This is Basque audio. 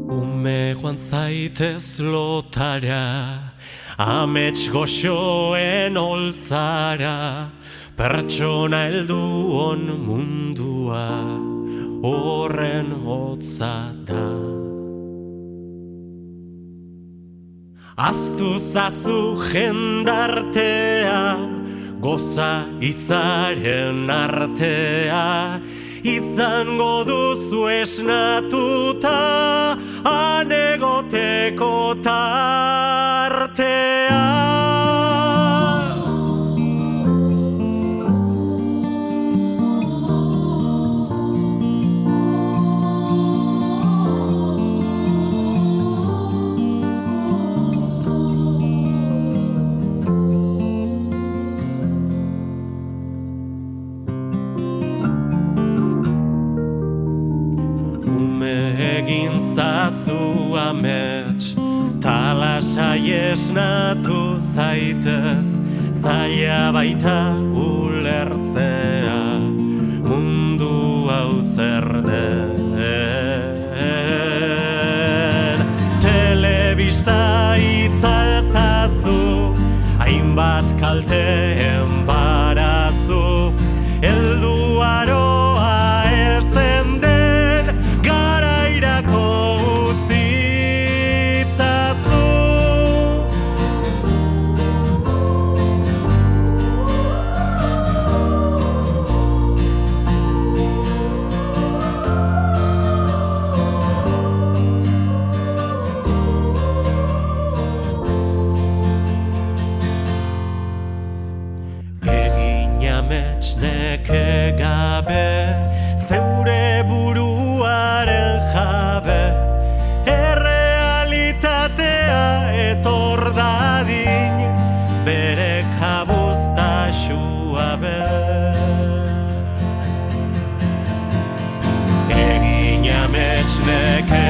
Ume joan zaitez lotara, amets goxoen holtzara, pertsona helduon mundua, horren hotza da. Aztu zazu jendartea, goza izaren artea, izango duzu esnatuta, anegoteko tartea. Egin zazu amets, talasai esnatu zaitez, zaila baita ulertzea, mundu hau zer den. Telebista itzalzazu, hainbat kalteen barazu, heldu aroa heltzen den, garairako utzitzazu. Egin amets neke gabe, zeure buruaren jabe, errealitatea etor dadin, bere kabuztaxua be. Egin amets neke